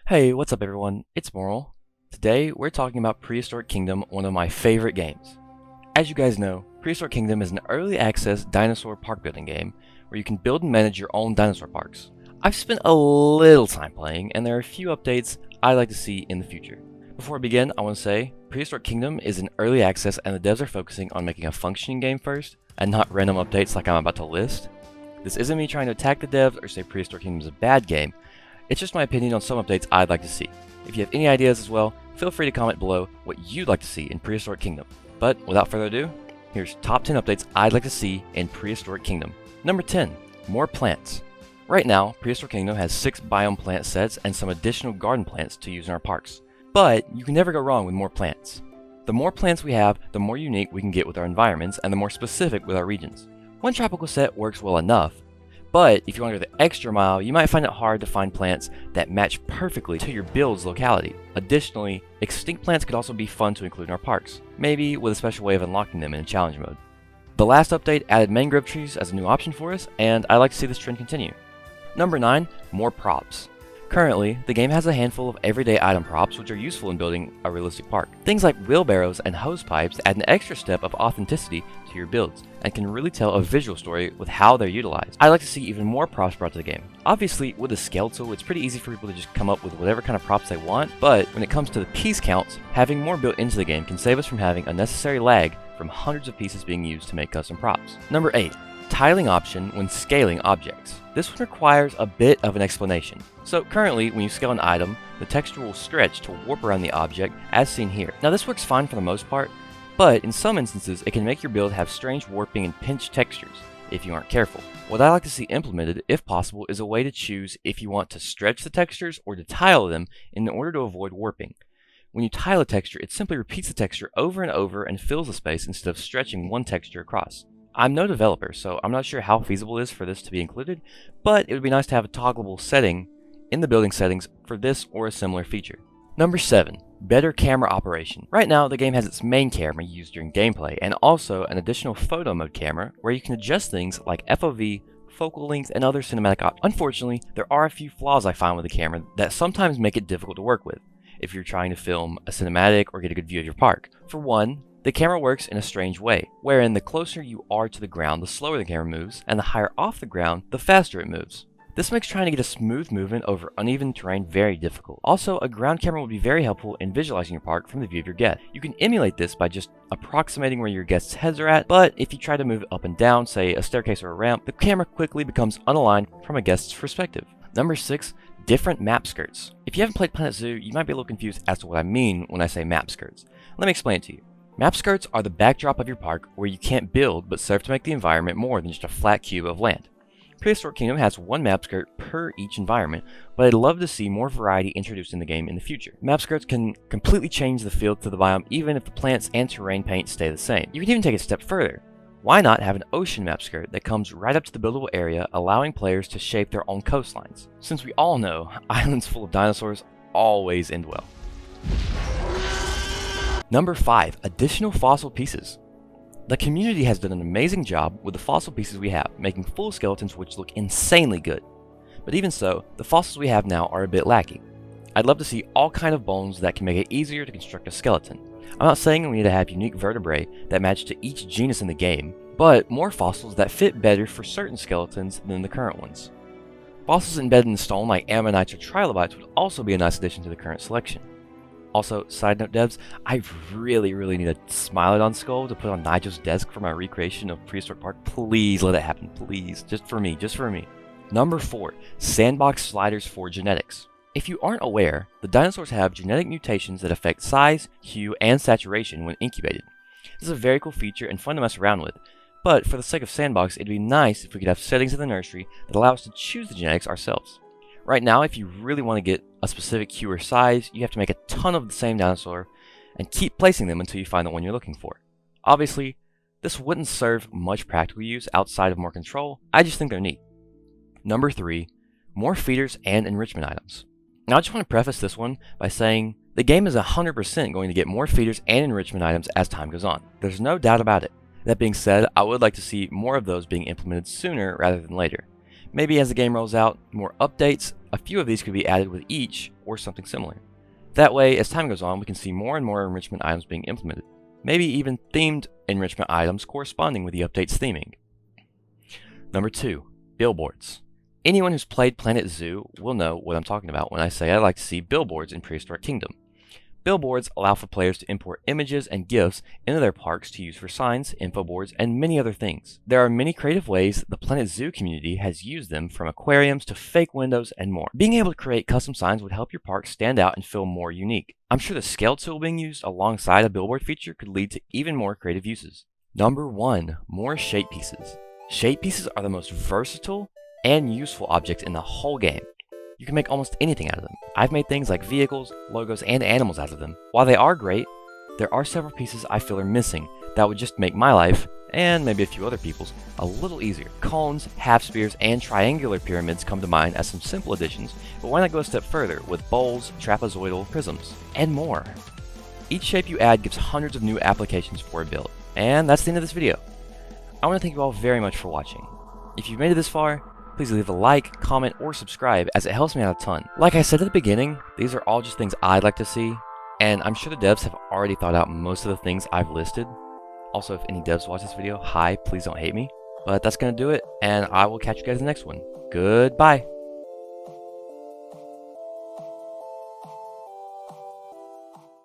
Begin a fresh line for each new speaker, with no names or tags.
Hey, what's up everyone? It's Moral. Today we're talking about Prehistoric Kingdom, one of my favorite games. As you guys know, Prehistoric Kingdom is an early access dinosaur park building game where you can build and manage your own dinosaur parks. I've spent a little time playing and there are a few updates I'd like to see in the future. Before I begin, I want to say Prehistoric Kingdom is an early access and the devs are focusing on making a functioning game first and not random updates like I'm about to list. This isn't me trying to attack the devs or say Prehistoric Kingdom is a bad game. It's just my opinion on some updates I'd like to see. If you have any ideas as well, feel free to comment below what you'd like to see in Prehistoric Kingdom. But without further ado, here's top 10 updates I'd like to see in Prehistoric Kingdom. Number 10, more plants. Right now, Prehistoric Kingdom has 6 biome plant sets and some additional garden plants to use in our parks. But you can never go wrong with more plants. The more plants we have, the more unique we can get with our environments and the more specific with our regions. One tropical set works well enough, but if you want to go the extra mile, you might find it hard to find plants that match perfectly to your build's locality. Additionally, extinct plants could also be fun to include in our parks, maybe with a special way of unlocking them in challenge mode. The last update added mangrove trees as a new option for us, and I like to see this trend continue. Number 9, more props. Currently, the game has a handful of everyday item props which are useful in building a realistic park. Things like wheelbarrows and hose pipes add an extra step of authenticity to your builds and can really tell a visual story with how they're utilized. I'd like to see even more props brought to the game. Obviously, with a scale tool, it's pretty easy for people to just come up with whatever kind of props they want, but when it comes to the piece counts, having more built into the game can save us from having unnecessary lag from hundreds of pieces being used to make custom props. Number 8. Tiling option when scaling objects. This one requires a bit of an explanation. So currently, when you scale an item, the texture will stretch to warp around the object as seen here. Now this works fine for the most part, but in some instances it can make your build have strange warping and pinched textures if you aren't careful. What I like to see implemented, if possible, is a way to choose if you want to stretch the textures or to tile them in order to avoid warping. When you tile a texture, it simply repeats the texture over and over and fills the space instead of stretching one texture across. I'm no developer, so I'm not sure how feasible it is for this to be included, but it would be nice to have a toggleable setting in the building settings for this or a similar feature. Number 7, better camera operation. Right now, the game has its main camera used during gameplay, and also an additional photo mode camera where you can adjust things like FOV, focal length, and other cinematic options. Unfortunately, there are a few flaws I find with the camera that sometimes make it difficult to work with if you're trying to film a cinematic or get a good view of your park. For one, the camera works in a strange way, wherein the closer you are to the ground, the slower the camera moves, and the higher off the ground, the faster it moves. This makes trying to get a smooth movement over uneven terrain very difficult. Also, a ground camera would be very helpful in visualizing your park from the view of your guest. You can emulate this by just approximating where your guests' heads are at, but if you try to move it up and down, say a staircase or a ramp, the camera quickly becomes unaligned from a guest's perspective. Number 6, different map skirts. If you haven't played Planet Zoo, you might be a little confused as to what I mean when I say map skirts. Let me explain it to you. Map skirts are the backdrop of your park where you can't build but serve to make the environment more than just a flat cube of land. Prehistoric Kingdom has one map skirt per each environment, but I'd love to see more variety introduced in the game in the future. Map skirts can completely change the feel to the biome even if the plants and terrain paint stay the same. You can even take it a step further. Why not have an ocean map skirt that comes right up to the buildable area, allowing players to shape their own coastlines? Since we all know, islands full of dinosaurs always end well. Number 5, additional fossil pieces. The community has done an amazing job with the fossil pieces we have, making full skeletons which look insanely good. But even so, the fossils we have now are a bit lacking. I'd love to see all kinds of bones that can make it easier to construct a skeleton. I'm not saying we need to have unique vertebrae that match to each genus in the game, but more fossils that fit better for certain skeletons than the current ones. Fossils embedded in stone like ammonites or trilobites would also be a nice addition to the current selection. Also, side note devs, I really need a Smilodon skull to put on Nigel's desk for my recreation of Prehistoric Park. Please let it happen, please. Just for me. Number 4, sandbox sliders for genetics. If you aren't aware, the dinosaurs have genetic mutations that affect size, hue, and saturation when incubated. This is a very cool feature and fun to mess around with, but for the sake of sandbox, it'd be nice if we could have settings in the nursery that allow us to choose the genetics ourselves. Right now, if you really want to get a specific hue or size, you have to make a ton of the same dinosaur and keep placing them until you find the one you're looking for. Obviously, this wouldn't serve much practical use outside of more control, I just think they're neat. Number 3, more feeders and enrichment items. Now I just want to preface this one by saying the game is 100% going to get more feeders and enrichment items as time goes on. There's no doubt about it. That being said, I would like to see more of those being implemented sooner rather than later. Maybe as the game rolls out, more updates a few of these could be added with each or something similar. That way, as time goes on, we can see more and more enrichment items being implemented, maybe even themed enrichment items corresponding with the update's theming. Number 2, billboards. Anyone who's played Planet Zoo will know what I'm talking about when I say I like to see billboards in Prehistoric Kingdom. Billboards allow for players to import images and GIFs into their parks to use for signs, info boards, and many other things. There are many creative ways the Planet Zoo community has used them, from aquariums to fake windows and more. Being able to create custom signs would help your park stand out and feel more unique. I'm sure the scale tool being used alongside a billboard feature could lead to even more creative uses. Number 1, more shape pieces. Shape pieces are the most versatile and useful objects in the whole game. You can make almost anything out of them. I've made things like vehicles, logos, and animals out of them. While they are great, there are several pieces I feel are missing that would just make my life, and maybe a few other people's, a little easier. Cones, half spheres, and triangular pyramids come to mind as some simple additions, but why not go a step further with bowls, trapezoidal, prisms, and more. Each shape you add gives hundreds of new applications for a build. And that's the end of this video. I want to thank you all very much for watching. If you've made it this far, please leave a like, comment, or subscribe, as it helps me out a ton. Like I said at the beginning, these are all just things I'd like to see, and I'm sure the devs have already thought out most of the things I've listed. Also, if any devs watch this video, hi, please don't hate me. But that's going to do it, and I will catch you guys in the next one. Goodbye!